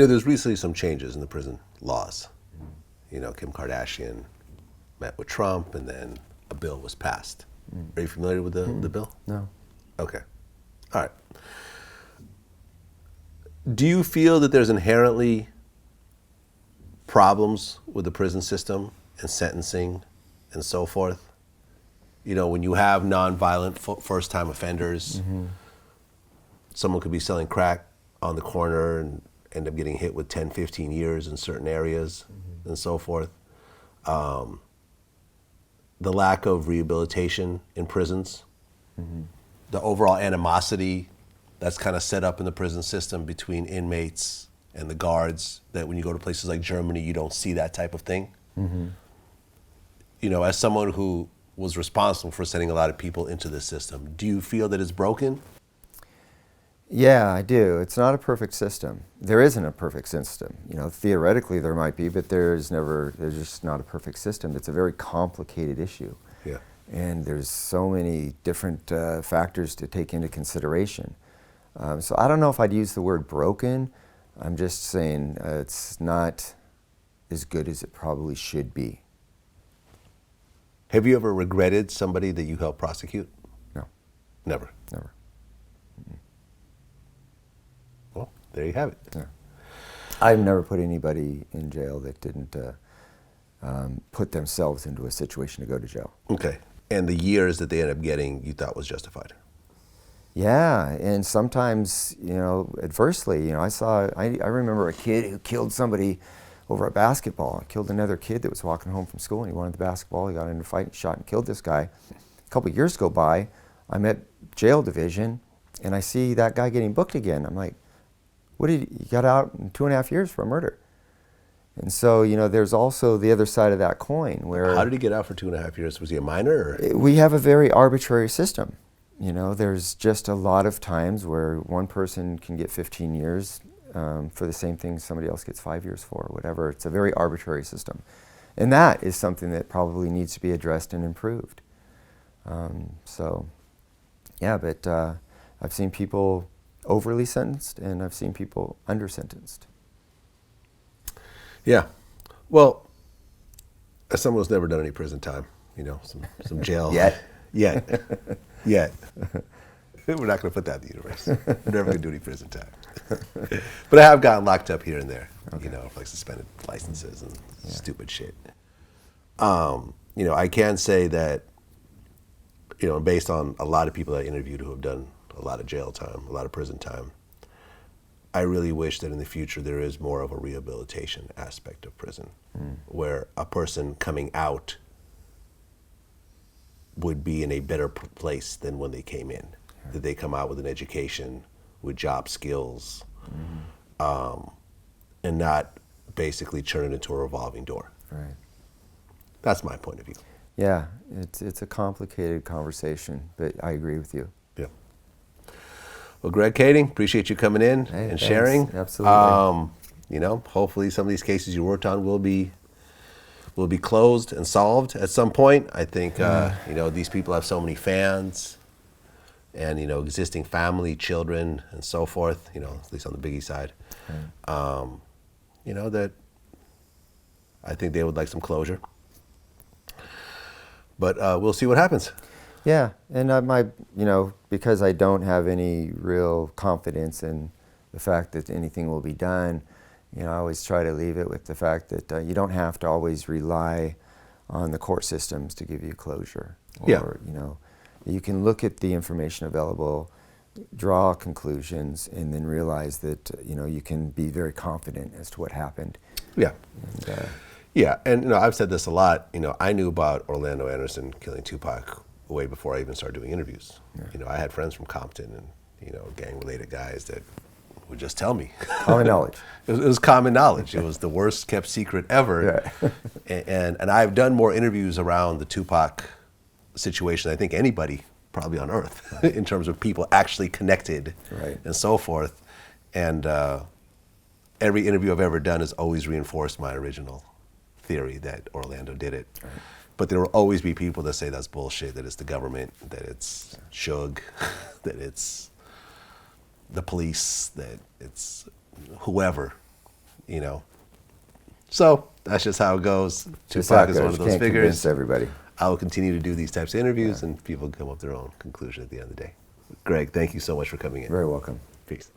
There's recently some changes in the prison laws. Kim Kardashian met with Trump, and then a bill was passed. Are you familiar with the bill? No. Okay. All right. Do you feel that there's inherently problems with the prison system and sentencing and so forth? When you have nonviolent first-time offenders, someone could be selling crack on the corner and end up getting hit with 10, 15 years in certain areas and so forth. The lack of rehabilitation in prisons, the overall animosity that's kind of set up in the prison system between inmates and the guards, that when you go to places like Germany, you don't see that type of thing. As someone who was responsible for sending a lot of people into this system, do you feel that it's broken? Yeah, I do. It's not a perfect system. There isn't a perfect system. Theoretically there might be, but there's just not a perfect system. It's a very complicated issue. Yeah. And there's so many different factors to take into consideration. So I don't know if I'd use the word broken. I'm just saying it's not as good as it probably should be. Have you ever regretted somebody that you helped prosecute? No. Never? Never. Well, there you have it. Yeah. I've never put anybody in jail that didn't put themselves into a situation to go to jail. Okay. And the years that they ended up getting, you thought was justified? Yeah, and sometimes, adversely. I remember a kid who killed somebody over a basketball. Killed another kid that was walking home from school, and he wanted the basketball. He got into a fight and shot and killed this guy. A couple of years go by, I'm at jail division, and I see that guy getting booked again. I'm like, he got out in 2.5 years for a murder. And so, there's also the other side of that coin where... How did he get out for 2.5 years? Was he a minor? Or? We have a very arbitrary system. There's just a lot of times where one person can get 15 years for the same thing somebody else gets 5 years for, or whatever. It's a very arbitrary system. And that is something that probably needs to be addressed and improved. But I've seen people overly sentenced, and I've seen people under-sentenced. Yeah. Well, as someone who's never done any prison time, some jail. Yet. We're not going to put that in the universe. We're never going to do any prison time. But I have gotten locked up here and there, Okay. for like suspended licenses and stupid shit. I can say that, based on a lot of people that I interviewed who have done a lot of jail time, a lot of prison time, I really wish that in the future there is more of a rehabilitation aspect of prison, where a person coming out would be in a better place than when they came in. Right. That they come out with an education, with job skills, and not basically turn it into a revolving door. Right. That's my point of view. Yeah, it's a complicated conversation, but I agree with you. Yeah. Well, Greg Kading, appreciate you coming in and thanks. sharing. Absolutely. Hopefully some of these cases you worked on will be closed and solved at some point. I think, these people have so many fans and, existing family, children, and so forth, at least on the Biggie side, that I think they would like some closure. But we'll see what happens. Yeah, and because I don't have any real confidence in the fact that anything will be done, I always try to leave it with the fact that you don't have to always rely on the court systems to give you closure. Or, you can look at the information available, draw conclusions, and then realize that, you can be very confident as to what happened. Yeah. And, I've said this a lot. I knew about Orlando Anderson killing Tupac way before I even started doing interviews. Yeah. I had friends from Compton and, gang-related guys that would just tell me. Common knowledge. It was common knowledge. It was the worst kept secret ever. Yeah. and I've done more interviews around the Tupac situation than I think anybody probably on earth in terms of people actually connected and so forth. And every interview I've ever done has always reinforced my original theory that Orlando did it. Right. But there will always be people that say that's bullshit, that it's the government, that it's Suge, that it's the police, that it's whoever. you know. So that's just how it goes. Just how Tupac it is one goes. of those Can't figures. convince everybody. I will continue to do these types of interviews, and people come up with their own conclusion at the end of the day. Greg, thank you so much for coming in. Very welcome. Peace.